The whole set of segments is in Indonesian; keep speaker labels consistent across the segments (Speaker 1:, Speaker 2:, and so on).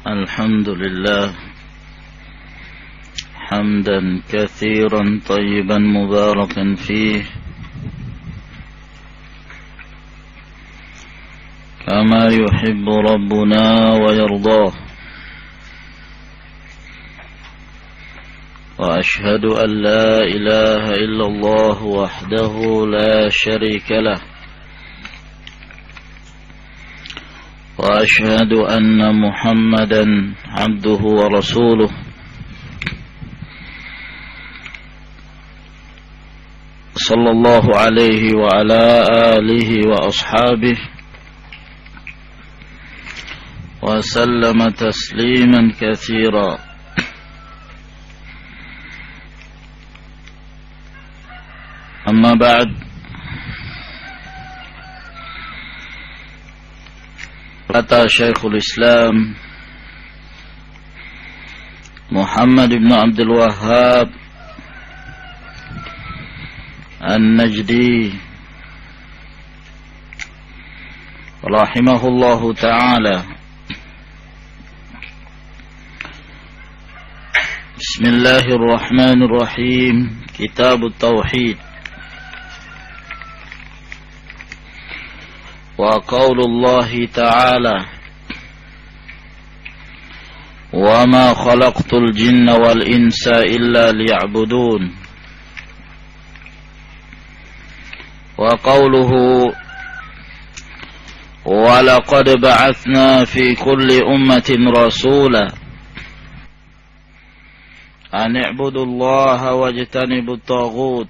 Speaker 1: الحمد لله حمدا كثيرا طيبا مباركا فيه كما يحب ربنا ويرضاه، وأشهد أن لا إله إلا الله وحده لا شريك له، وأشهد أن محمدا عبده ورسوله صلى الله عليه وعلى آله وأصحابه وسلم تسليما كثيرا. أما بعد، kata Syekhul Islam Muhammad bin Abdul Wahhab An-Najdi rahimahullahu ta'ala, Bismillahirrahmanirrahim. Kitab Tauhid. وقول الله تعالى: وما خلقت الجن والإنس إلا ليعبدون. وقوله: ولقد بعثنا في كل أمة رسولا أن اعبدوا الله واجتنبوا الطاغوت.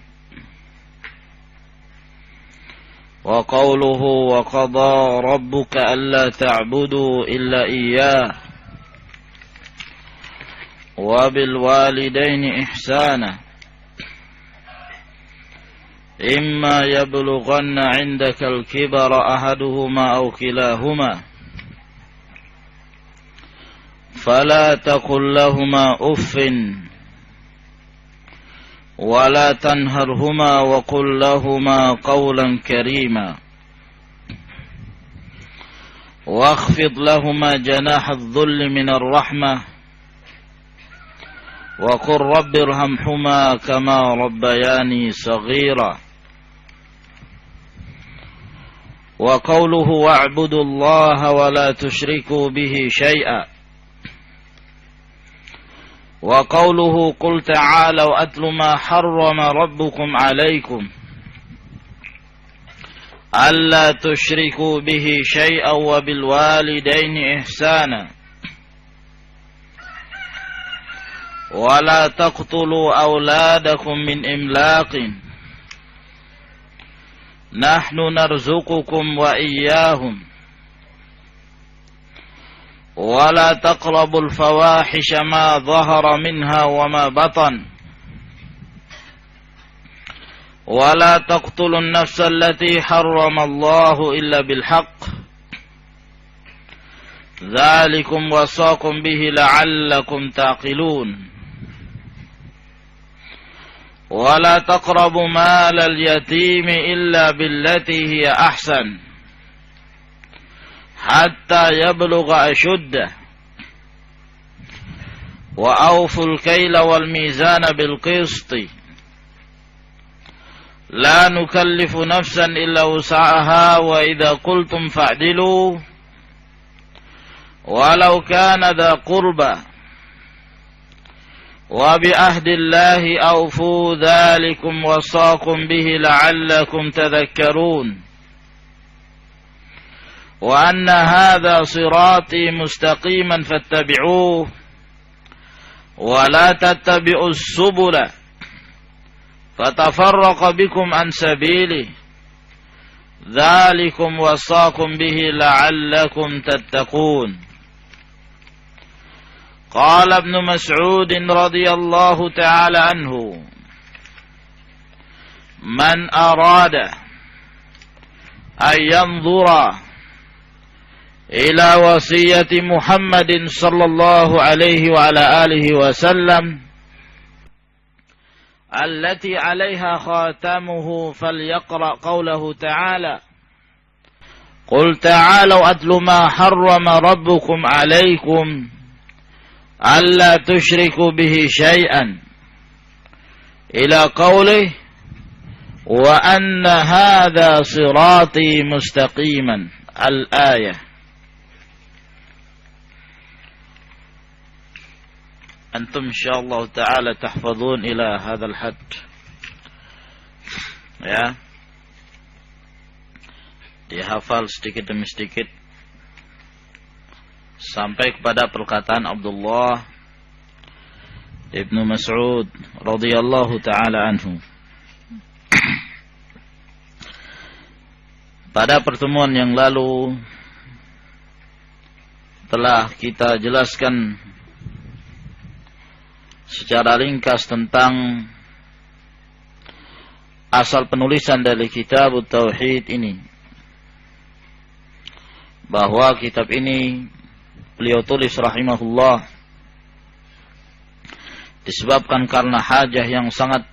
Speaker 1: وقوله: وقضى ربك ألا تعبدوا إلا إياه وبالوالدين إحسانا إما يبلغن عندك الكبر أحدهما أو كلاهما فلا تقل لهما أف ولا تنهرهما وقل لهما قولا كريما واخفض لهما جناح الذل من الرحمة وقل رب ارحمهما كما ربياني صغيرا. وقوله: واعبدوا الله ولا تشركوا به شيئا. وقوله: قل تعالوا أتل ما حرم ربكم عليكم ألا تشركوا به شيئا وبالوالدين إحسانا ولا تقتلوا أولادكم من إملاق نحن نرزقكم وإياهم ولا تقربوا الفواحش ما ظهر منها وما بطن ولا تقتلوا النفس التي حرم الله إلا بالحق ذلكم وصاكم به لعلكم تعقلون. ولا تقربوا مال اليتيم إلا بالتي هي أحسن حتى يبلغ أشده وأوفوا الكيل والميزان بالقسط لا نكلف نفسا إلا وسعها وإذا قلتم فاعدلوا ولو كان ذا قربى وبعهد الله أوفوا ذلكم وصاكم به لعلكم تذكرون. وأن هذا صراطي مستقيما فاتبعوه ولا تتبعوا السبل فتفرق بكم عن سبيله ذلكم وصاكم به لعلكم تتقون. قال ابن مسعود رضي الله تعالى عنه: من أراد أن ينظر إلى وصية محمد صلى الله عليه وعلى آله وسلم التي عليها خاتمه فليقرأ قوله تعالى: قل تعالوا أتل ما حرم ربكم عليكم alla tusyriku bihi syai'an ila qaulih wa anna hadha sirati mustaqiman al-ayah. Antum insyaallah ta'ala tahfazun ila hadzal hadd. Ya. Dihafal sedikit demi sedikit sampai kepada perkataan Abdullah Ibnu Mas'ud radhiyallahu ta'ala anhu. Pada pertemuan yang lalu telah kita jelaskan secara ringkas tentang asal penulisan dari kitab Tauhid ini, bahwa kitab ini beliau tulis rahimahullah disebabkan karena hajah yang sangat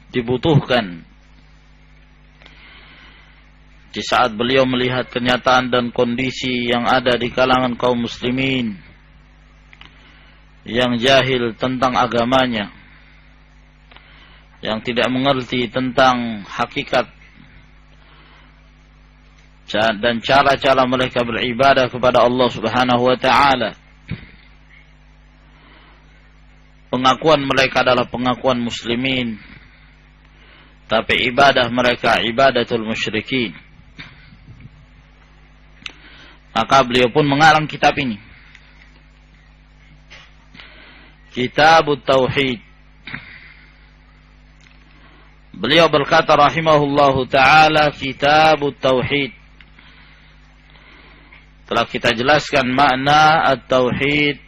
Speaker 1: dibutuhkan di saat beliau melihat kenyataan dan kondisi yang ada di kalangan kaum muslimin yang jahil tentang agamanya, yang tidak mengerti tentang hakikat dan cara-cara mereka beribadah kepada Allah Subhanahu wa ta'ala. Pengakuan mereka adalah pengakuan muslimin, tapi ibadah mereka ibadatul musyrikin. Maka beliau pun mengarang kitab ini, Kitab Tauhid. Beliau berkata rahimahullahu ta'ala, Kitab Tauhid. Telah kita jelaskan makna at-tauhid,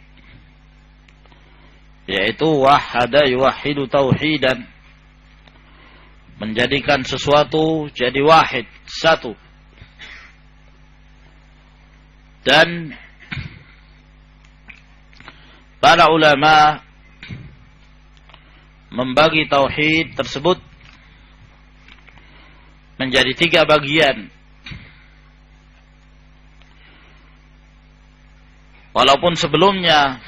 Speaker 1: yaitu wahada yuwahidu tauhidan, menjadikan sesuatu jadi wahid, satu. Dan para ulama membagi tauhid tersebut menjadi 3 bagian. Walaupun sebelumnya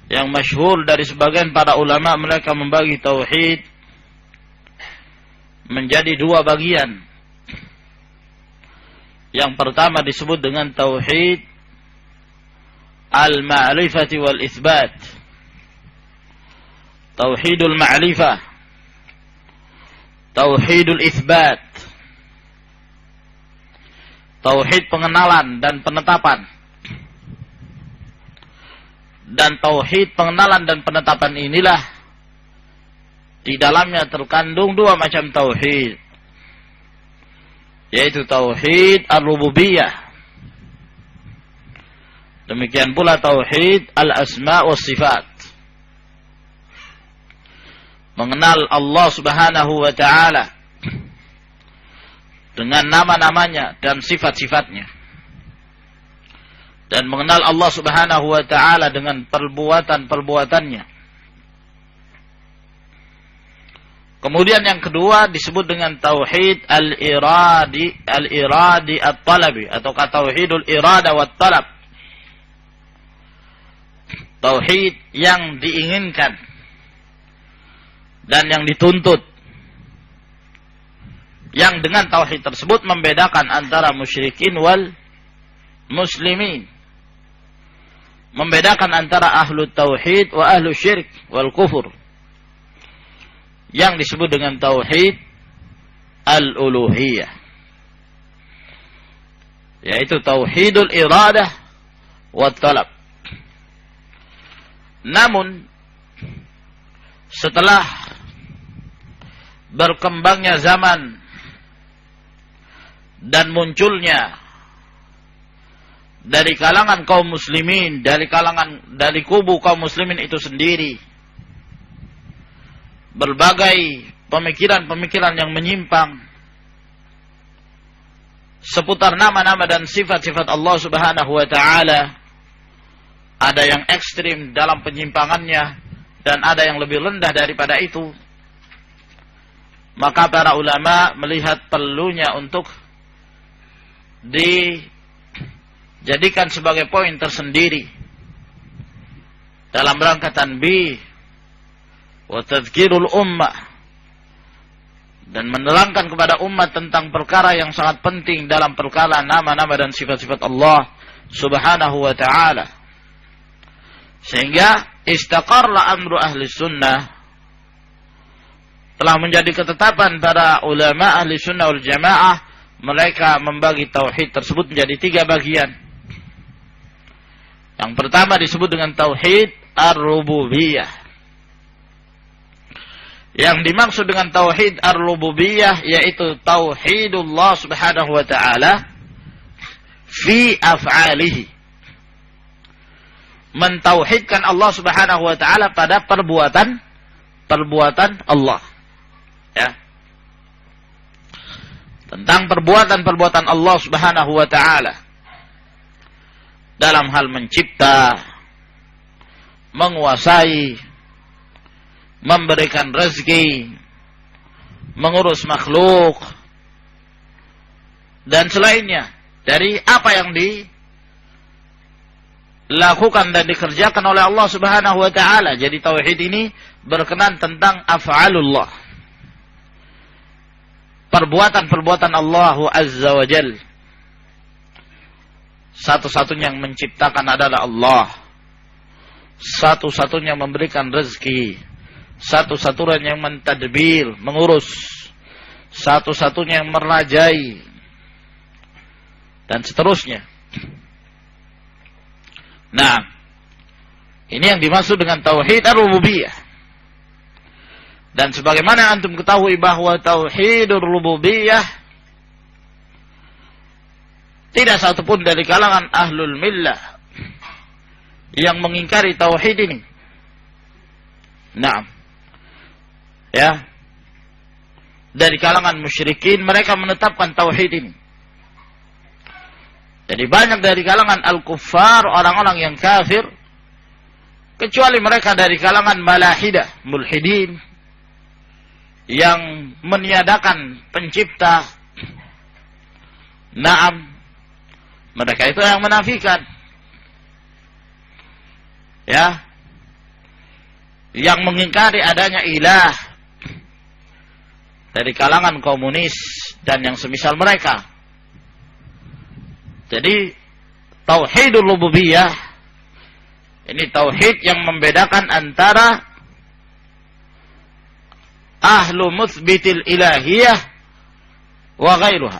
Speaker 1: yang masyhur dari sebagian para ulama, mereka membagi tauhid menjadi 2 bagian. Yang pertama disebut dengan tauhid al-ma'rifati wal itsbat. Tauhidul ma'rifah, tauhidul itsbat. Tauhid pengenalan dan penetapan. Dan tauhid pengenalan dan penetapan inilah di dalamnya terkandung 2 macam tauhid, yaitu tauhid ar-rububiyah. Demikian pula tauhid al-asma' was sifat. Mengenal Allah Subhanahu wa ta'ala dengan nama-namanya dan sifat-sifatnya. Dan mengenal Allah Subhanahu wa ta'ala dengan perbuatan-perbuatannya. Kemudian yang kedua disebut dengan tauhid al-iradi at-talabi, atau tauhidul irada wat talab. Tauhid yang diinginkan dan yang dituntut, yang dengan tauhid tersebut membedakan antara musyrikin wal muslimin, membedakan antara ahlu tauhid wa ahlu syirik wal kufur, yang disebut dengan tauhid al-uluhiyah, yaitu tauhidul iradah wat talab. Namun setelah berkembangnya zaman dan munculnya dari kalangan kaum muslimin, dari kubu kaum muslimin itu sendiri, berbagai pemikiran-pemikiran yang menyimpang seputar nama-nama dan sifat-sifat Allah Subhanahu wa ta'ala. Ada yang ekstrim dalam penyimpangannya dan ada yang lebih rendah daripada itu. Maka para ulama melihat perlunya untuk dijadikan sebagai poin tersendiri dalam rangka tanbih wa tadhkirul ummah, dan menerangkan kepada umat tentang perkara yang sangat penting dalam perkara nama-nama dan sifat-sifat Allah subhanahu wa ta'ala. Sehingga istaqarra amru ahli sunnah, telah menjadi ketetapan para ulama ahli sunnah wal jamaah, mereka membagi tauhid tersebut menjadi 3 bagian. Yang pertama disebut dengan tauhid ar-rububiyah. Yang dimaksud dengan tauhid ar-rububiyah yaitu tauhidullah subhanahu wa ta'ala fi af'alihi. Mentauhidkan Allah subhanahu wa ta'ala pada perbuatan Allah. Ya. Tentang perbuatan Allah subhanahu wa ta'ala. Dalam hal mencipta, menguasai, memberikan rezeki, mengurus makhluk, dan selainnya dari apa yang dilakukan dan dikerjakan oleh Allah subhanahu wa ta'ala. Jadi tauhid ini berkenan tentang af'alullah, perbuatan Allah azza wa jal. Satu-satunya yang menciptakan adalah Allah, satu-satunya yang memberikan rezeki, satu-satunya yang mentadbir, mengurus, satu-satunya yang merajai, dan seterusnya. Nah, ini yang dimaksud dengan tauhid ar-rububiyah. Dan sebagaimana antum ketahui bahwa tauhidur rububiyah tidak satupun dari kalangan ahlul millah yang mengingkari tauhid ini. Naam. Ya. Dari kalangan musyrikin mereka menetapkan tauhid ini. Jadi banyak dari kalangan al-kuffar, orang-orang yang kafir, kecuali mereka dari kalangan malahidah, mulhidin, yang meniadakan pencipta. Naam. Mereka itu yang menafikan. Ya. Yang mengingkari adanya ilah. Dari kalangan komunis dan yang semisal mereka. Jadi tauhidul rububiyah ini tauhid yang membedakan antara ahlu mutsbitil ilahiyah wa ghairuha.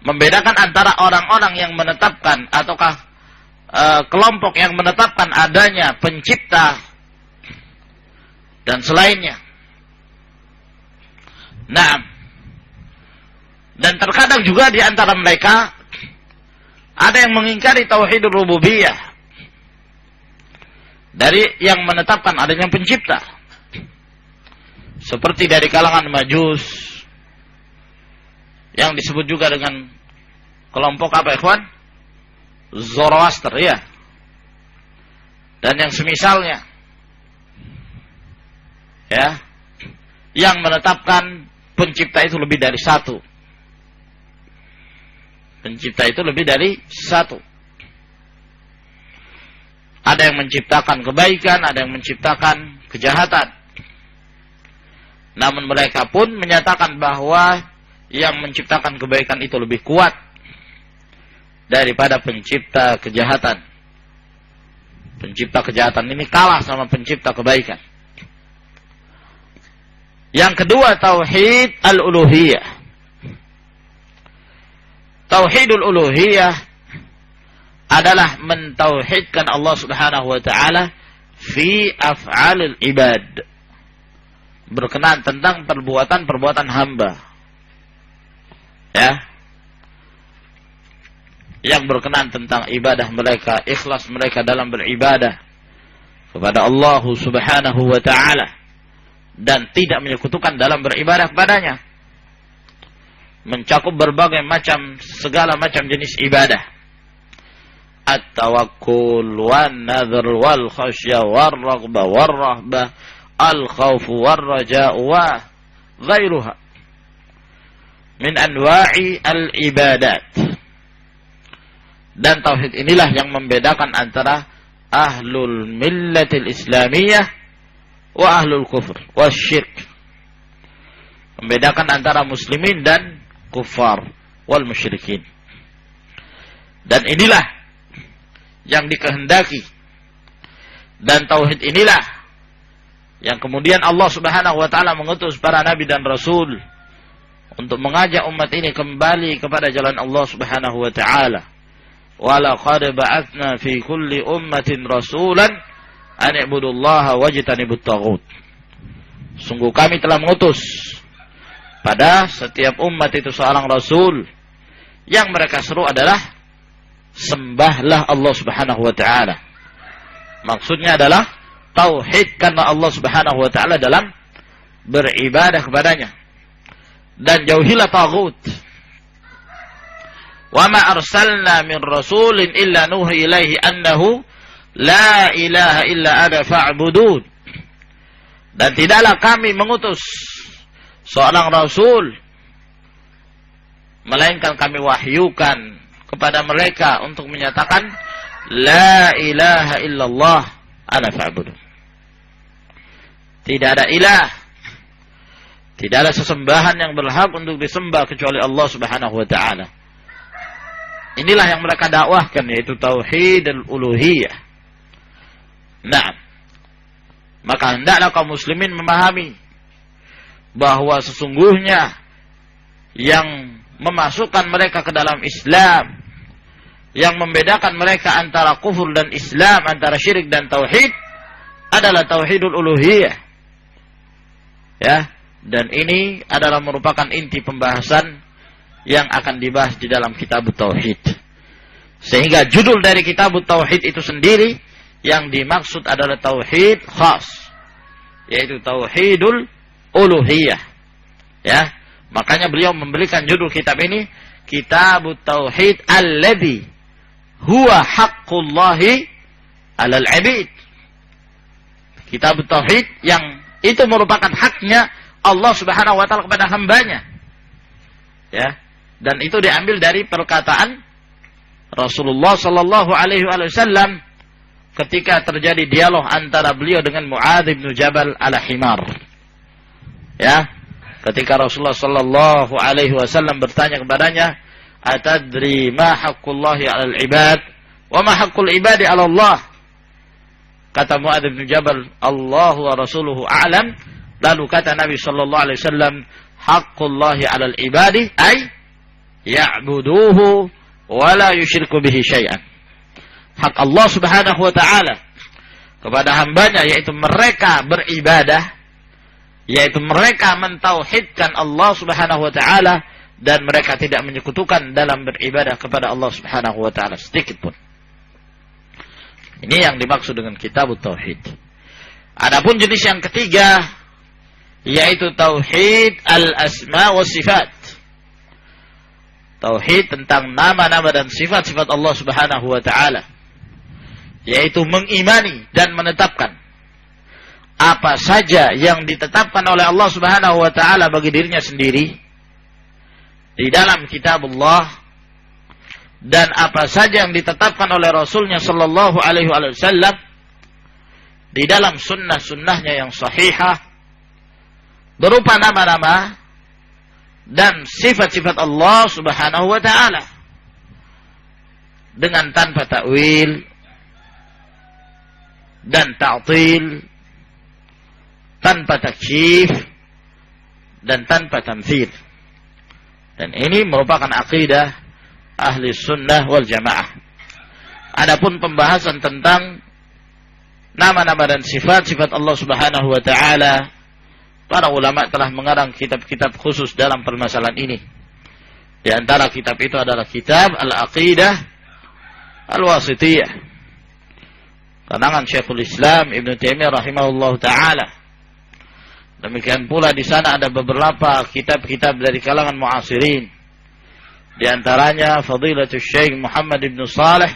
Speaker 1: Membedakan antara orang-orang yang menetapkan ataukah kelompok yang menetapkan adanya pencipta dan selainnya. Nah, dan terkadang juga di antara mereka ada yang mengingkari tauhidur rububiyah, dari yang menetapkan adanya pencipta, seperti dari kalangan Majus, yang disebut juga dengan kelompok apa, ikhwan? Zoroaster, ya. Dan yang semisalnya. Ya. Yang menetapkan pencipta itu lebih dari satu. Pencipta itu lebih dari satu. Ada yang menciptakan kebaikan, ada yang menciptakan kejahatan. Namun mereka pun menyatakan bahwa yang menciptakan kebaikan itu lebih kuat daripada pencipta kejahatan. Pencipta kejahatan ini kalah sama pencipta kebaikan. Yang kedua, tauhid al-uluhiyah. Tauhidul uluhiyah adalah mentauhidkan Allah subhanahu wa ta'ala fi af'alil ibad. Berkenaan tentang perbuatan-perbuatan hamba. Ya, yang berkenaan tentang ibadah mereka, ikhlas mereka dalam beribadah kepada Allah subhanahu wa ta'ala, dan tidak menyekutukan dalam beribadah kepadanya, mencakup berbagai macam, segala macam jenis ibadah, at-tawakkul wan nadhr wal khasyah war raghbah war rahbah al khauf war raja wa ghairuha min anwa'i al-ibadat. Dan tauhid inilah yang membedakan antara ahlul millatil islamiyah wa ahlul kufur wasyirk. Membedakan antara muslimin dan kufar wal musyrikin. Dan inilah yang dikehendaki. Dan tauhid inilah yang kemudian Allah Subhanahu wa taala mengutus para nabi dan rasul untuk mengajak umat ini kembali kepada jalan Allah Subhanahu wa taala. Wa laqad ba'atsna fi kulli ummatin rasulan an i'budullaha wajtanibut taghut. Sungguh kami telah mengutus pada setiap umat itu seorang rasul yang mereka seru adalah sembahlah Allah Subhanahu wa taala. Maksudnya adalah tauhidkanlah Allah Subhanahu wa taala dalam beribadah kepadanya dan jauhilah taghut. Wa ma arsalna min rasulin illa nuhi ilaihi annahu la ilaha illa ana fa'budun. Dan tidaklah kami mengutus seorang rasul melainkan kami wahyukan kepada mereka untuk menyatakan la ilaha illallah ana fa'budun. Tidak ada ilah, tidak ada sesembahan yang berhak untuk disembah kecuali Allah Subhanahu wa taala. Inilah yang mereka dakwahkan, yaitu tauhid al-uluhiyah. Nah, maka hendaklah kaum muslimin memahami bahwa sesungguhnya yang memasukkan mereka ke dalam Islam, yang membedakan mereka antara kufur dan Islam, antara syirik dan tauhid, adalah tauhidul uluhiyah. Ya, dan ini adalah merupakan inti pembahasan yang akan dibahas di dalam kitab tauhid. Sehingga judul dari kitab tauhid itu sendiri yang dimaksud adalah tauhid khas, yaitu tauhidul uluhiyah. Ya, makanya beliau memberikan judul kitab ini kitab tauhid alladzi huwa haqqullahi 'alal 'abid. Kitab tauhid yang itu merupakan haknya Allah Subhanahu wa taala kepada hambanya. Ya, dan itu diambil dari perkataan Rasulullah sallallahu alaihi wasallam ketika terjadi dialog antara beliau dengan Mu'adz bin Jabal ala himar. Ya, ketika Rasulullah sallallahu alaihi wasallam bertanya kepadanya, "Atadri ma haqqullahi 'alal 'ibad wa ma haqqul 'ibadi 'ala Allah?" Kata Mu'adz bin Jabal, "Allah wa rasuluhu a'lam." Lalu kata Nabi sallallahu alaihi wasallam, "Haqqullahi 'alal 'ibadi ay ya'buduhu wa la yusyriku bihi syai'an." Hak Allah Subhanahu wa taala kepada hambanya yaitu mereka beribadah, yaitu mereka mentauhidkan Allah Subhanahu wa taala dan mereka tidak menyekutukan dalam beribadah kepada Allah Subhanahu wa taala sedikit pun. Ini yang dimaksud dengan kitab tauhid. Adapun jenis yang ketiga yaitu tauhid al-asma wa sifat. Tauhid tentang nama-nama dan sifat-sifat Allah Subhanahu wa taala, yaitu mengimani dan menetapkan apa saja yang ditetapkan oleh Allah Subhanahu wa taala bagi dirinya sendiri di dalam kitab Allah, dan apa saja yang ditetapkan oleh Rasulnya sallallahu alaihi wasallam di dalam sunnah-sunnahnya yang sahihah berupa nama-nama dan sifat-sifat Allah Subhanahu wa taala dengan tanpa takwil dan ta'til, tanpa taksyif dan tanpa tamthil. Dan ini merupakan akidah ahli sunnah wal jamaah. Adapun pembahasan tentang nama-nama dan sifat-sifat Allah Subhanahu wa taala, para ulama telah mengarang kitab-kitab khusus dalam permasalahan ini. Di antara kitab itu adalah kitab Al-Aqidah Al-Wasithiyah, karangan Syekhul Islam Ibn Taimiyah rahimahullah ta'ala. Demikian pula di sana ada beberapa kitab-kitab dari kalangan muasirin. Di antaranya Fadilatul Syekh Muhammad Ibn Salih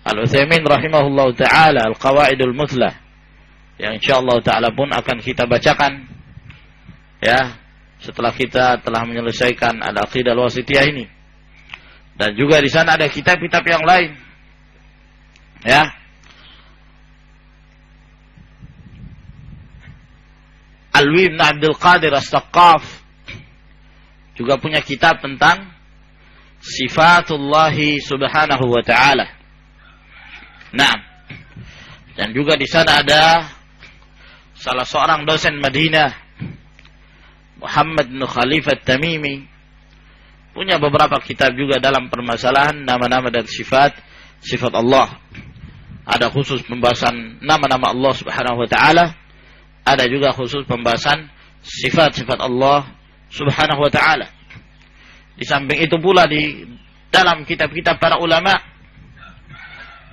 Speaker 1: Al-Utsaimin rahimahullah ta'ala Al-Qawaidul Muthlah, yang insyaallah ta'ala pun akan kita bacakan ya setelah kita telah menyelesaikan Al-Aqidah Al-Wasithiyah ini. Dan juga di sana ada kitab-kitab yang lain. Ya. Alwi bin Abdul Qadir As-Saqqaf juga punya kitab tentang Sifatullahi Subhanahu wa Ta'ala. Nah, dan juga di sana ada salah seorang dosen Madinah, Muhammad bin Khalifah Tamimi, punya beberapa kitab juga dalam permasalahan nama-nama dan sifat Allah. Ada khusus pembahasan nama-nama Allah Subhanahu wa Ta'ala, ada juga khusus pembahasan sifat-sifat Allah Subhanahu wa Ta'ala. Di samping itu pula di dalam kitab-kitab para ulama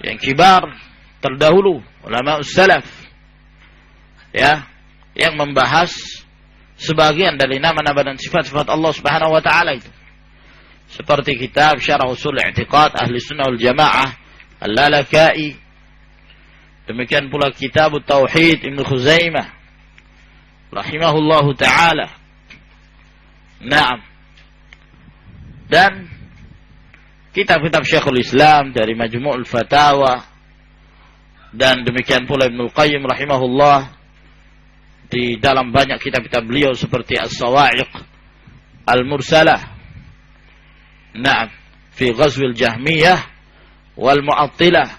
Speaker 1: yang kibar terdahulu, ulama salaf, ya, yang membahas sebagian dari nama-nama dan sifat-sifat Allah Subhanahu wa Ta'ala itu. Seperti kitab Syarah Usul I'tiqad Ahli Sunnah wal Jamaah Al-Lalaka'i. Demikian pula kitab Tauhid Ibnu Khuzaimah rahimahullahu ta'ala. Naam. Dan kitab-kitab Syekhul Islam dari Majmu'ul Fatawa, dan demikian pula Ibnu Qayyim rahimahullah di dalam banyak kitab-kitab beliau seperti As-Sawa'iq Al-Mursalah, na'am, fi Ghazwil Jahmiyah wal Mu'attilah,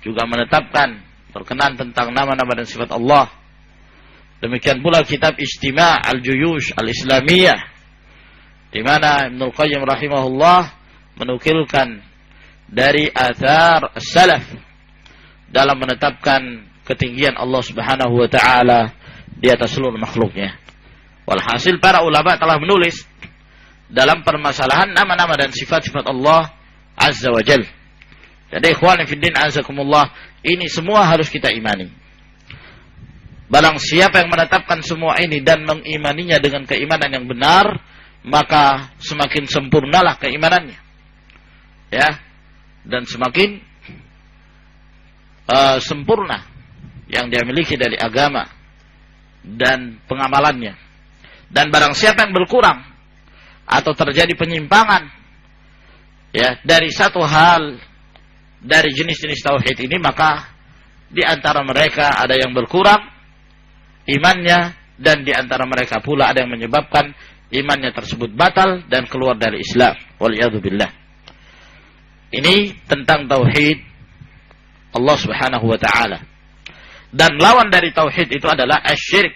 Speaker 1: juga menetapkan berkenaan tentang nama-nama dan sifat Allah. Demikian pula kitab Ijtima' Al-Juyush Al-Islamiyah, di mana Ibnu Qayyim rahimahullah menukilkan dari athar salaf dalam menetapkan ketinggian Allah Subhanahu wa Ta'ala di atas seluruh makhluknya. Walhasil para ulama telah menulis dalam permasalahan nama-nama dan sifat-sifat Allah Azza wa Jal. Jadi ikhwan fiddin azakumullah, ini semua harus kita imani. Barang siapa yang menetapkan semua ini dan mengimaninya dengan keimanan yang benar, maka semakin sempurnalah keimanannya, ya, dan semakin sempurna yang dia miliki dari agama dan pengamalannya. Dan barang siapa yang berkurang atau terjadi penyimpangan, ya, dari satu hal dari jenis-jenis tauhid ini, maka di antara mereka ada yang berkurang imannya, dan di antara mereka pula ada yang menyebabkan imannya tersebut batal dan keluar dari Islam. Waliyadzubillah. Ini tentang tauhid Allah Subhanahu wa Ta'ala. Dan lawan dari tauhid itu adalah asyirik.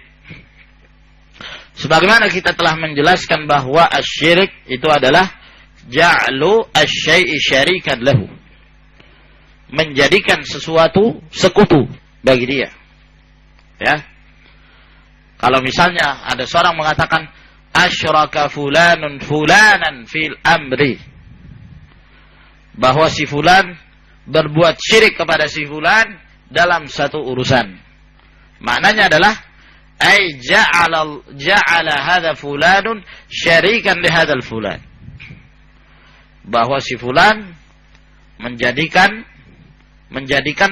Speaker 1: Sebagaimana kita telah menjelaskan bahwa asyirik itu adalah ja'lu asy-syai'i syarikan lahu, menjadikan sesuatu sekutu bagi dia. Ya. Kalau misalnya ada seorang mengatakan asyraka fulanun fulanan fil amri, bahwa si fulan berbuat syirik kepada si fulan dalam satu urusan. Maknanya adalah ay ja'ala hadha fulanun syarikan li hadzal fulan, bahwa si fulan menjadikan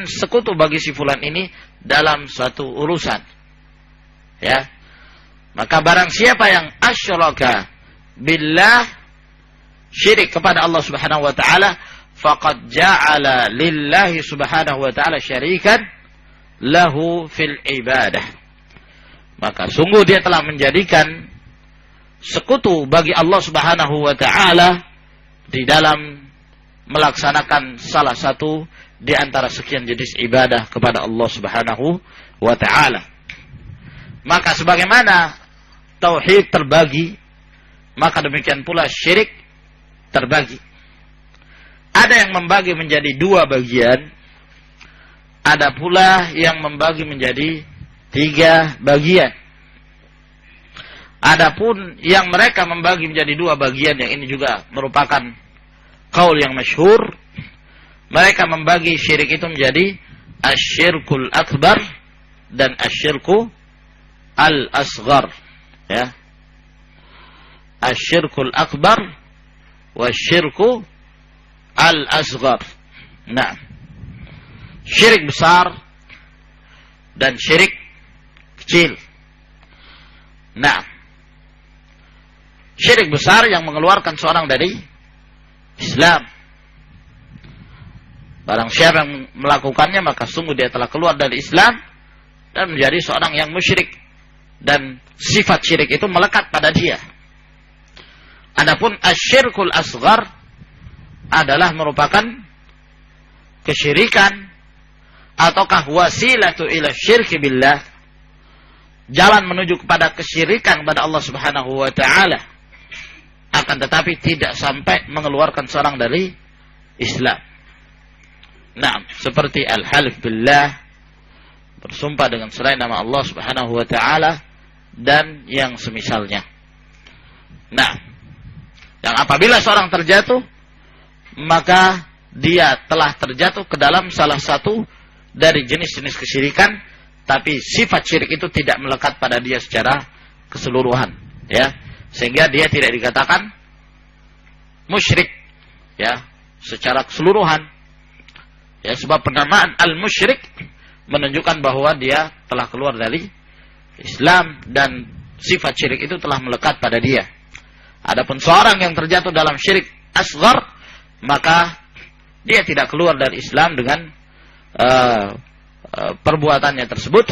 Speaker 1: sekutu bagi si fulan ini dalam satu urusan. Ya. Maka barang siapa yang asyraka billah, syirik kepada Allah Subhanahu wa Ta'ala, faqad ja'ala lillahi Subhanahu wa Ta'ala syarikan lahu fil ibadah. Maka sungguh dia telah menjadikan sekutu bagi Allah Subhanahu wa Ta'ala di dalam melaksanakan salah satu di antara sekian jenis ibadah kepada Allah Subhanahu wa Ta'ala. Maka sebagaimana tauhid terbagi, maka demikian pula syirik terbagi. Ada yang membagi menjadi dua bagian, ada pula yang membagi menjadi tiga bagian. Adapun yang mereka membagi menjadi dua bagian, yang ini juga merupakan qaul yang masyhur, mereka membagi syirik itu menjadi asyirkul akbar dan asyirku al-asghar, ya. Asyirkul akbar wa syirku al-asghar. Nah, syirik besar dan syirik kecil. Nah, syirik besar yang mengeluarkan seorang dari Islam. Barang siapa yang melakukannya, maka sungguh dia telah keluar dari Islam dan menjadi seorang yang musyrik. dan sifat syirik itu melekat pada dia. Adapun asyirkul asghar adalah merupakan kesyirikan ataukah wasilatu ila syirki billah, jalan menuju kepada kesyirikan kepada Allah Subhanahu wa taala, akan tetapi tidak sampai mengeluarkan seorang dari Islam. Nah, seperti al-halif billah, bersumpah dengan selain nama Allah Subhanahu wa taala, dan yang semisalnya. Nah, yang apabila seorang terjatuh, maka dia telah terjatuh ke dalam salah satu dari jenis-jenis kesyirikan, tapi sifat syirik itu tidak melekat pada dia secara keseluruhan, ya, sehingga dia tidak dikatakan musyrik, ya, secara keseluruhan, ya, sebab penamaan al-musyrik menunjukkan bahwa dia telah keluar dari Islam dan sifat syirik itu telah melekat pada dia. Adapun seorang yang terjatuh dalam syirik asghar, maka dia tidak keluar dari Islam dengan perbuatannya tersebut,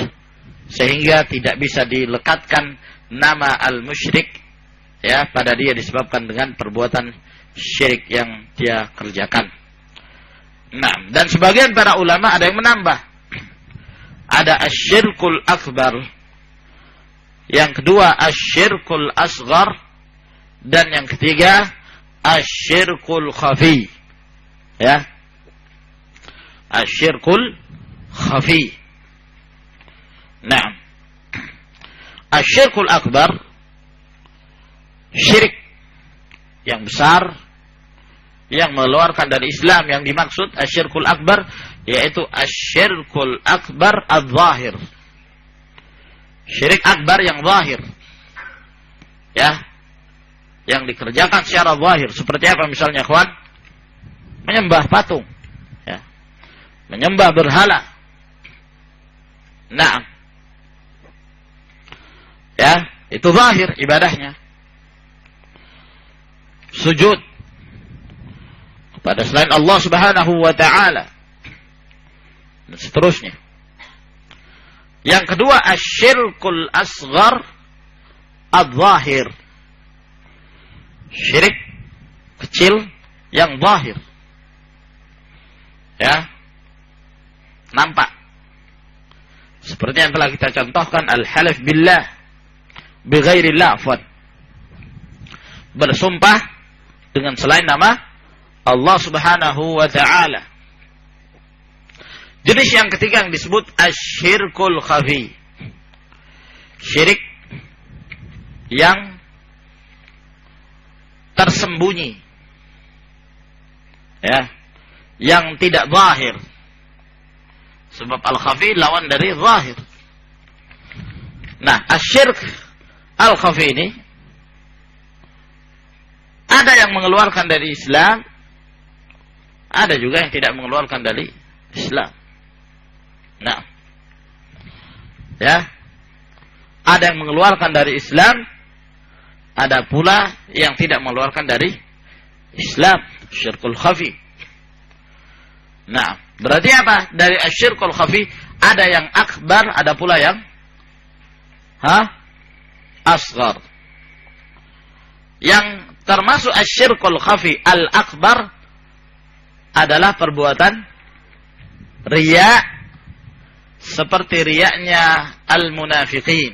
Speaker 1: sehingga tidak bisa dilekatkan nama al-musyrik, ya, pada dia disebabkan dengan perbuatan syirik yang dia kerjakan. Nah, dan sebagian para ulama ada yang menambah, ada asyirkul akbar, yang kedua asyirkul asghar, dan yang ketiga asyirkul khafi, ya, asyirkul khafi. Nah, asyirkul akbar, syirik yang besar yang mengeluarkan dari Islam. Yang dimaksud asyirkul akbar yaitu asyirkul akbar adz-zahir, syirik akbar yang zahir, ya, yang dikerjakan secara zahir. Seperti apa misalnya, kawan? Menyembah patung, ya, menyembah berhala. Nah, ya, itu zahir ibadahnya. Sujud kepada selain Allah Subhanahu wa taala, dan seterusnya. Yang kedua asyirkul asghar adz-zahir, syirik kecil yang zahir, ya, nampak. Seperti yang telah kita contohkan, al-halif billah bighairillah, bersumpah dengan selain nama Allah Subhanahu wa ta'ala. Jenis yang ketiga yang disebut asyirkul khafi, syirik yang tersembunyi, ya, yang tidak zahir. Sebab al-khafi lawan dari zahir. Nah, asyirk al-khafi ini ada yang mengeluarkan dari Islam, ada juga yang tidak mengeluarkan dari Islam. Nah, ya, ada yang mengeluarkan dari Islam, ada pula yang tidak mengeluarkan dari Islam, syirkul khafi. Nah, berarti apa? Dari asyirkul khafi ada yang akbar, ada pula yang asghar. Yang termasuk asyirkul khafi al-akbar adalah perbuatan riya, seperti riyanya al-munafiqin,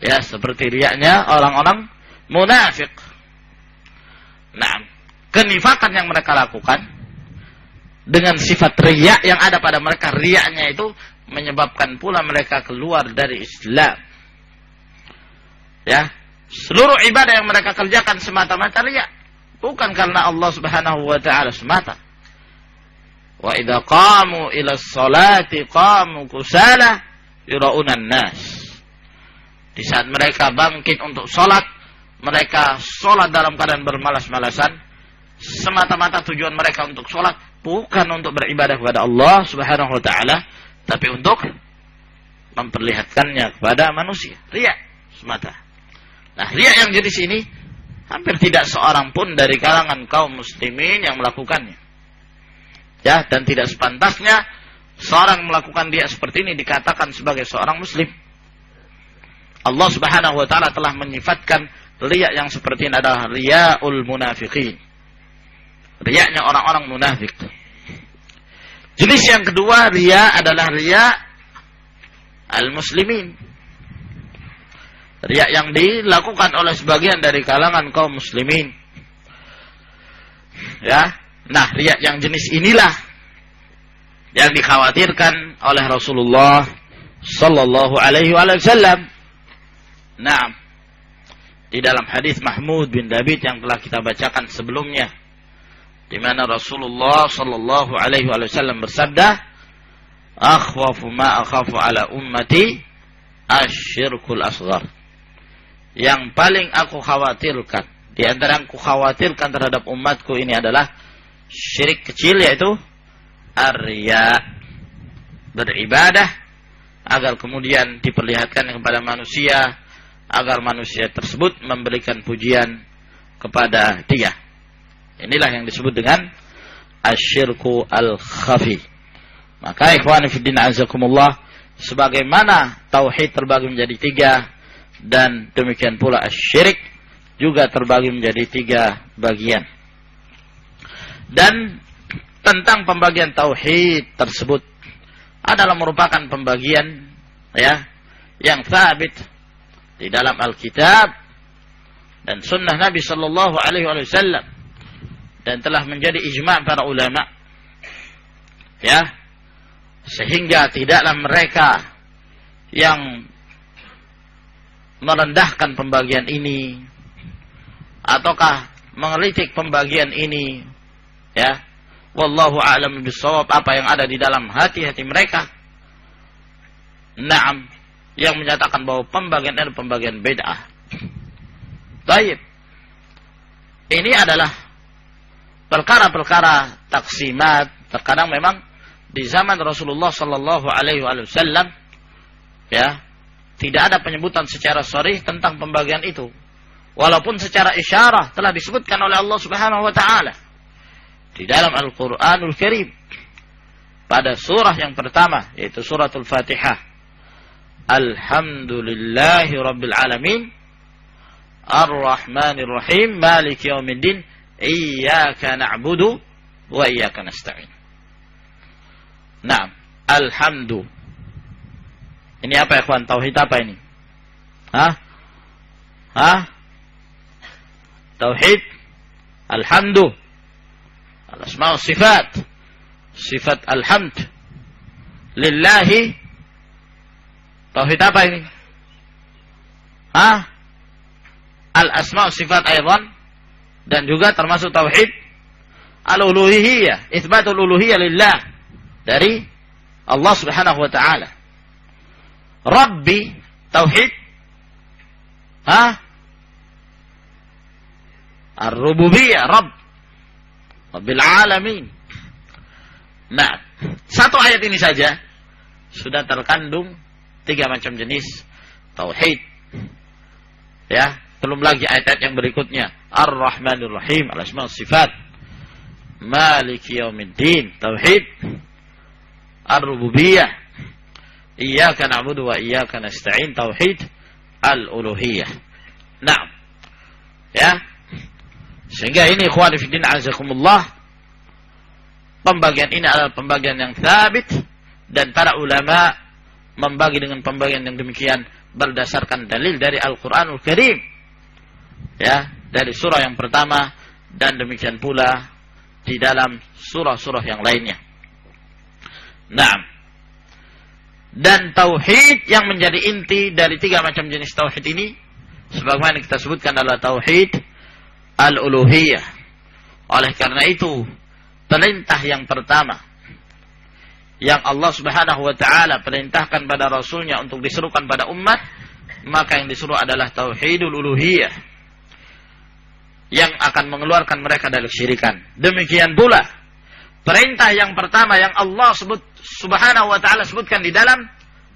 Speaker 1: ya, seperti riyanya orang-orang munafik. Nah, kenifakan yang mereka lakukan dengan sifat riya yang ada pada mereka, riyanya itu menyebabkan pula mereka keluar dari Islam, ya. Seluruh ibadah yang mereka kerjakan semata-mata riya, bukan karena Allah Subhanahu wa taala semata. Wa idza qamu ila sholati qamu kusala yuraunan nas. Di saat mereka bangkit untuk salat, mereka salat dalam keadaan bermalas-malasan, semata-mata tujuan mereka untuk salat bukan untuk beribadah kepada Allah Subhanahu wa taala, tapi untuk memperlihatkannya kepada manusia. Riya semata. Nah, riya yang jenis ini hampir tidak seorang pun dari kalangan kaum muslimin yang melakukannya. Ya, dan tidak sepantasnya seorang melakukan dia seperti ini dikatakan sebagai seorang muslim. Allah Subhanahu wa taala telah menyifatkan riya yang seperti ini adalah riyaul munafiqin. Riyanya orang-orang munafik. Jenis yang kedua riya adalah riya al-muslimin. Riya yang dilakukan oleh sebagian dari kalangan kaum muslimin. Ya. Nah, riya yang jenis inilah yang dikhawatirkan oleh Rasulullah sallallahu alaihi wasallam. Nah, di dalam hadis Mahmud bin David yang telah kita bacakan sebelumnya, di mana Rasulullah sallallahu alaihi wasallam bersabda, "Akhwafu ma akhafu ala ummati asyirkul asghar." Yang paling aku khawatirkan, di antara yang aku khawatirkan terhadap umatku ini adalah syirik kecil, yaitu ar-riya, beribadah agar kemudian diperlihatkan kepada manusia, agar manusia tersebut memberikan pujian kepada dia. Inilah yang disebut dengan asyirku al-khafi. Maka ikhwani fiddin azakumullah, sebagaimana tauhid terbagi menjadi 3, dan demikian pula asyirik juga terbagi menjadi 3 bagian. Dan tentang pembagian tauhid tersebut adalah merupakan pembagian yang sabit di dalam Alkitab dan sunnah Nabi sallallahu alaihi wasallam, dan telah menjadi ijma' para ulama, sehingga tidaklah mereka yang merendahkan pembagian ini ataukah mengelitik pembagian ini, wallahu a'lam bishawab, apa yang ada di dalam hati-hati mereka. Naam, yang menyatakan bahwa pembagian ini pembagian bid'ah. Baik. Ini adalah perkara-perkara taksimat. Terkadang memang di zaman Rasulullah sallallahu alaihi wasallam tidak ada penyebutan secara sharih tentang pembagian itu. Walaupun secara isyarah telah disebutkan oleh Allah Subhanahu wa taala di dalam Al-Qur'anul Karim pada surah yang pertama, yaitu suratul Fatihah. Alhamdulillahi Rabbil Alamin Ar-Rahmanir Rahim Maliki Yawmiddin Iyyaka na'budu wa iyyaka nasta'in. Naam, alhamdu. Ini apa ya kawan? Tauhid apa ini? Tauhid alhamdu. Al-asma' wa sifat. Sifat alhamd lillahi. Tauhid apa ini? Al-asma' sifat aydan, dan juga termasuk tauhid al-uluhiyah, itsbatul uluhiyah lillah dari Allah Subhanahu wa taala. Rabbi, tauhid ar-rububiyah, Rabb, Rabbil alamin. Nah, satu ayat ini saja sudah terkandung 3 macam jenis tauhid. Belum lagi ayat-ayat yang berikutnya. Ar-Rahmanir Rahim, al-asma' sifat. Maliki Yawmiddin, tauhid ar-rububiyah. Iyyaka na'budu wa iyyaka nasta'in, tauhid al-uluhiyah. Naam. Sehingga ini ikhwani fiddin azakumullah, pembagian ini adalah pembagian yang sabit, dan para ulama membagi dengan pembagian yang demikian berdasarkan dalil dari Al-Qur'anul Karim, dari surah yang pertama, dan demikian pula di dalam surah-surah yang lainnya. Naam. Dan tauhid yang menjadi inti dari 3 macam jenis tauhid ini, sebagaimana kita sebutkan, adalah tauhid al-uluhiyah. Oleh karena itu, perintah yang pertama yang Allah Subhanahu wa taala perintahkan pada Rasulnya untuk diserukan pada umat, maka yang disuruh adalah tauhidul uluhiyah, yang akan mengeluarkan mereka dari kesyirikan. Demikian pula perintah yang pertama yang Allah Subhanahu wa taala sebutkan di dalam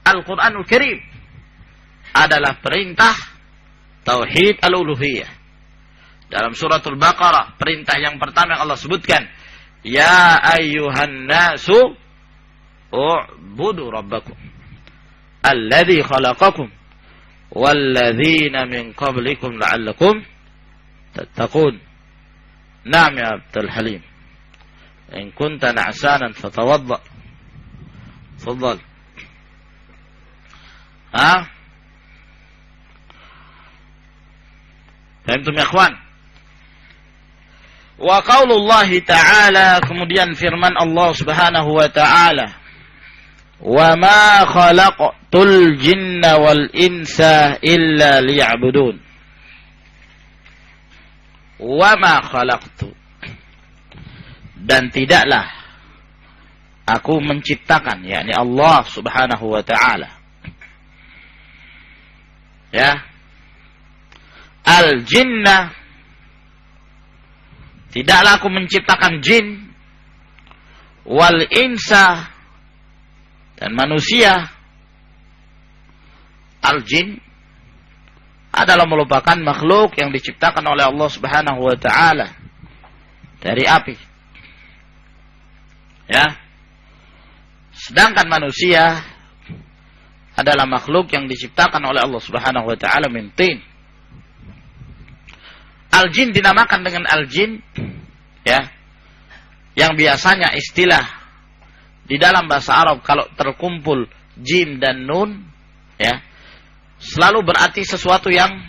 Speaker 1: Al-Qur'anul Karim adalah perintah tauhid al-uluhiyah. Dalam suratul Baqarah, perintah yang pertama yang Allah sebutkan, ya ayyuhan nasu u'budu rabbakum alladzi khalaqakum walladzina min qablikum la'allakum tattaqun. Naam ya Abdul Halim. In kunta na'sanan fatawadda. Tafadhal. Fahimtum ya ikhwan? Wa qaulullahi ta'ala, kemudian firman Allah Subhanahu wa ta'ala, wa ma khalaqtul jinna wal insa illa liya'budun. Wa ma khalaqtu, dan tidaklah aku menciptakan, yakni Allah Subhanahu wa ta'ala, ya, al jinna, tidaklah aku menciptakan jin, wal insa, dan manusia. Al jin adalah merupakan makhluk yang diciptakan oleh Allah Subhanahu wa ta'ala dari api, ya. Sedangkan manusia adalah makhluk yang diciptakan oleh Allah Subhanahu wa ta'ala min tin. Al-jin dinamakan dengan al-jin, ya, yang biasanya istilah di dalam bahasa Arab kalau terkumpul jim dan nun, ya, selalu berarti sesuatu yang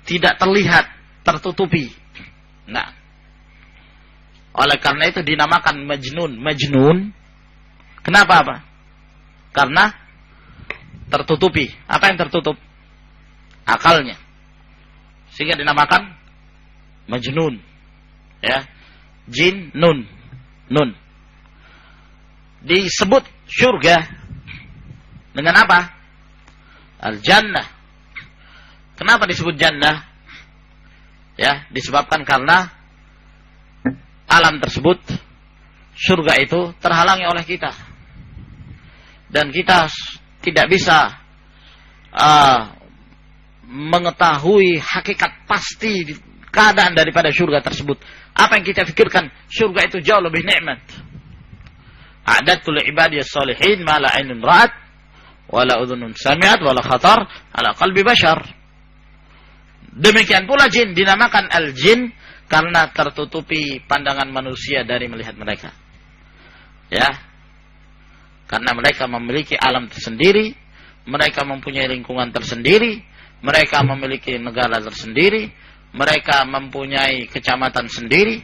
Speaker 1: tidak terlihat, tertutupi. Nah, oleh karena itu dinamakan majnun. Majnun, kenapa apa? Karena tertutupi. Apa yang tertutup? Akalnya. Sehingga dinamakan majnun, ya. Jin, nun. Disebut surga dengan apa? Al-jannah. Kenapa disebut jannah? Ya, disebabkan karena alam tersebut, surga itu terhalangi oleh kita, dan kita tidak bisa mengetahui hakikat pasti keadaan daripada surga tersebut. Apa yang kita pikirkan, surga itu jauh lebih nikmat. A'dadtu li'ibadiyas salihin ma la 'ainun ra'at wa la udhunun sami'at wa la khatar ala qalbi bashar. Demikian pula jin dinamakan al-jin karena tertutupi pandangan manusia dari melihat mereka. Ya. Karena mereka memiliki alam tersendiri, mereka mempunyai lingkungan tersendiri, mereka memiliki negara tersendiri, mereka mempunyai kecamatan sendiri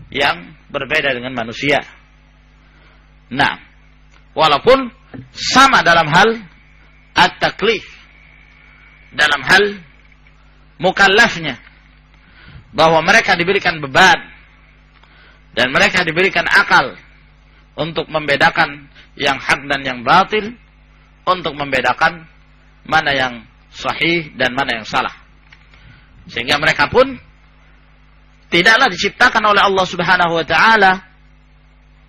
Speaker 1: yang berbeda dengan manusia. Nah, walaupun sama dalam hal at-taklif, dalam hal mukallafnya, bahwa mereka diberikan beban dan mereka diberikan akal untuk membedakan yang hak dan yang batil, untuk membedakan mana yang sahih dan mana yang salah. Sehingga mereka pun tidaklah diciptakan oleh Allah Subhanahu wa ta'ala,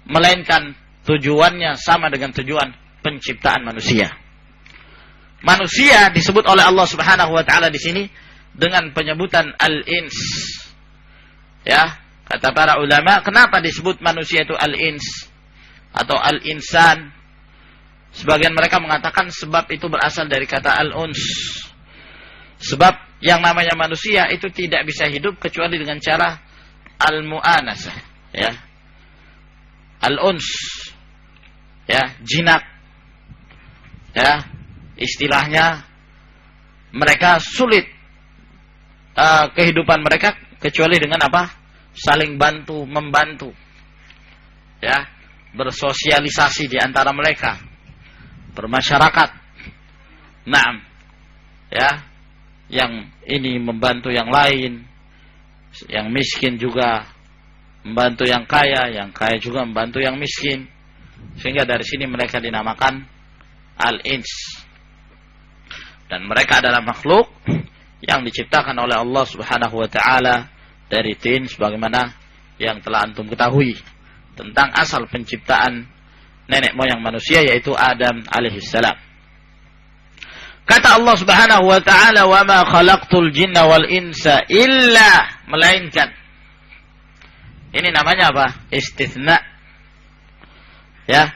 Speaker 1: melainkan tujuannya sama dengan tujuan penciptaan manusia. Manusia disebut oleh Allah Subhanahu wa ta'ala di sini dengan penyebutan al-ins. Ya, kata para ulama, kenapa disebut manusia itu al-ins atau al-insan? Sebagian mereka mengatakan sebab itu berasal dari kata al-uns. Sebab yang namanya manusia itu tidak bisa hidup kecuali dengan cara al-mu'anasah, ya. Al-uns, ya, jinak. Ya, istilahnya mereka sulit kehidupan mereka kecuali dengan apa? Saling bantu, membantu. Ya, bersosialisasi di antara mereka, bermasyarakat. Naam. Ya, yang ini membantu yang lain, yang miskin juga membantu yang kaya juga membantu yang miskin. Sehingga dari sini mereka dinamakan al-ins. Dan mereka adalah makhluk yang diciptakan oleh Allah Subhanahu wa ta'ala dari tin, sebagaimana yang telah antum ketahui tentang asal penciptaan nenek moyang manusia, yaitu Adam alaihissalam. Kata Allah Subhanahu wa ta'ala, wa ma khalaqtul jinna wal insa illa, melainkan. Ini namanya apa? Istitsna. Ya.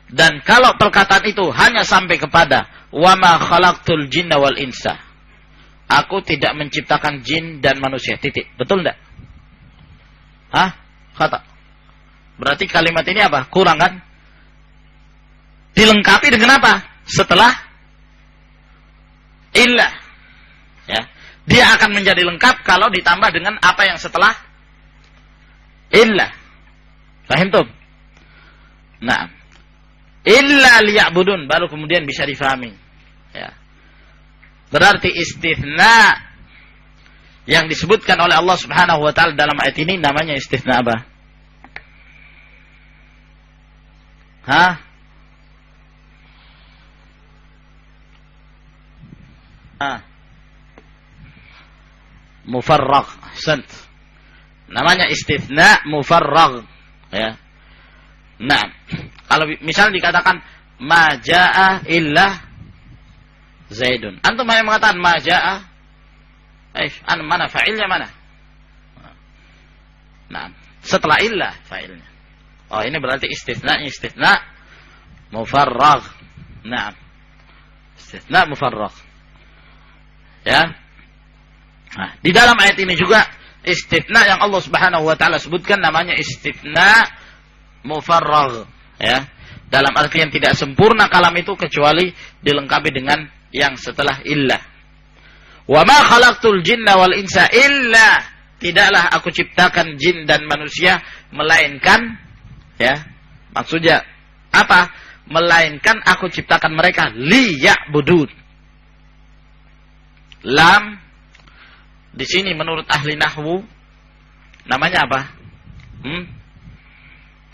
Speaker 1: Dan kalau perkataan itu hanya sampai kepada wa ma khalaqtul jinna wal insa. Aku tidak menciptakan jin dan manusia. Titik. Betul enggak? Hah? Kata. Berarti kalimat ini apa? Kurang kan? Dilengkapi dengan apa? Setelah illah. Ya. Dia akan menjadi lengkap kalau ditambah dengan apa yang setelah illah. Fahim tuh? Nah, illa liya'budun, baru kemudian bisa difahami. Ya. Berarti istitsna yang disebutkan oleh Allah Subhanahu wa taala dalam ayat ini namanya istitsna apa? Hah? Mufarragh. Sant. Namanya istitsna mufarragh. Ya. Nah, kalau misalnya dikatakan ma jaa illa Zaidun. Antum hanya mengatakan ma jaa. Mana fa'ilnya mana? Nah, setelah illa fa'ilnya. Oh, ini berarti istitsna mufarragh. Nah. Istitsna mufarragh. Ya. Nah, di dalam ayat ini juga istitsna yang Allah Subhanahu wa taala sebutkan namanya istitsna mufarragh, ya. Dalam artian tidak sempurna kalam itu kecuali dilengkapi dengan yang setelah illah. Wa ma khalaqtul jinna wal insa illa, tidaklah aku ciptakan jin dan manusia melainkan, ya. Maksudnya apa? Melainkan aku ciptakan mereka liya'budun. Lam di sini menurut ahli nahwu namanya apa?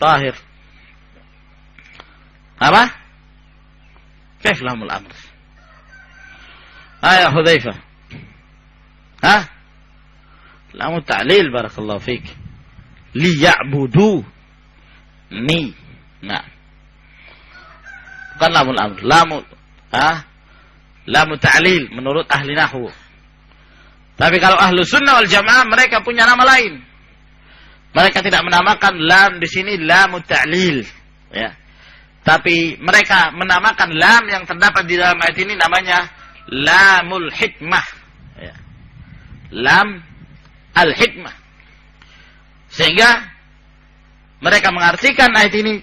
Speaker 1: Tahir. Apa? Kaif lamul amr? Ya Hudzaifah. Hah? Lamu ta'lil barakallahu fik. Liya'budu. Ni. Nah. Bukan lamul amr. Lamu ta'lil menurut ahli nahwu. Tapi kalau ahlu sunnah wal jamaah mereka punya nama lain. Mereka tidak menamakan lam di sini lam ta'lil, ya. Tapi mereka menamakan lam yang terdapat di dalam ayat ini namanya lamul hikmah, ya. Lam al-hikmah. Sehingga mereka mengartikan ayat ini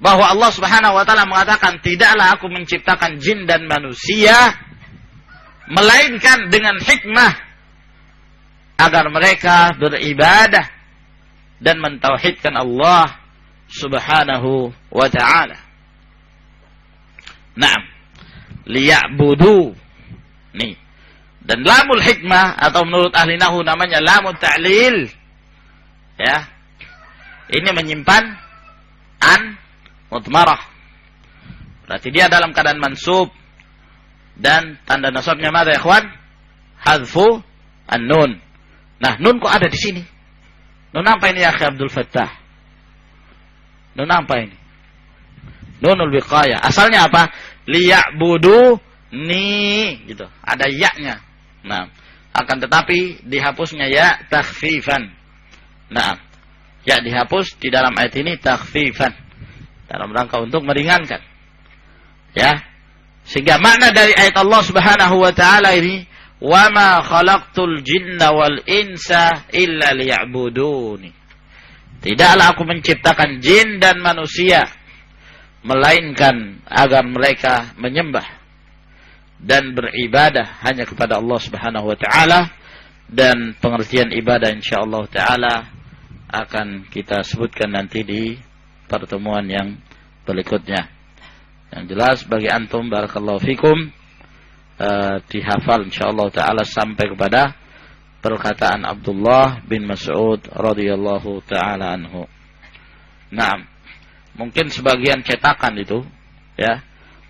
Speaker 1: bahwa Allah Subhanahu wa taala mengatakan tidaklah aku menciptakan jin dan manusia melainkan dengan hikmah agar mereka beribadah dan mentauhidkan Allah Subhanahu wa ta'ala. Naam. Liya'budu. Nih. Dan lamul hikmah atau menurut ahli nahwu namanya lamul ta'lil. Ya. Ini menyimpan an mudmarah. Berarti dia dalam keadaan mansub dan tanda nasabnya mana ya ikhwan? Hadfu an-nun. Nah, nun kok ada di sini? Nun apa ini ya Akhi Abdul Fattah? Nun apa ini? Nunul wiqayah. Asalnya apa? Liya'budu ni gitu. Ada ya-nya. Nah, akan tetapi dihapusnya ya takhfifan. Nah, ya dihapus di dalam ayat ini takhfifan. Dalam rangka untuk meringankan. Ya. Sehingga makna dari ayat Allah Subhanahu wa taala ini wa ma khalaqtul jinna wal insa illa liya'buduni. Tidaklah aku menciptakan jin dan manusia melainkan agar mereka menyembah dan beribadah hanya kepada Allah Subhanahu wa taala. Dan pengertian ibadah insyaallah taala akan kita sebutkan nanti di pertemuan yang berikutnya. Yang jelas bagi antum barakallahu fikum dihafal insyaallah taala sampai kepada perkataan Abdullah bin Mas'ud radhiyallahu taala anhu. Naam. Mungkin sebagian cetakan itu ya,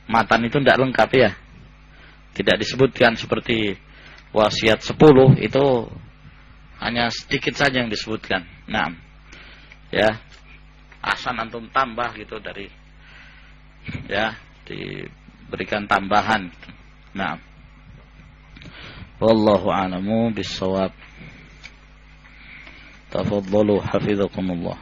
Speaker 1: matan itu tidak lengkap ya. Tidak disebutkan seperti wasiat 10 itu hanya sedikit saja yang disebutkan. Naam. Ya. Asan antum tambah gitu dari ya, diberikan tambahan gitu. Naam. Wallahu a'lamu bis-shawab. Tafadhalu hafizakumullah.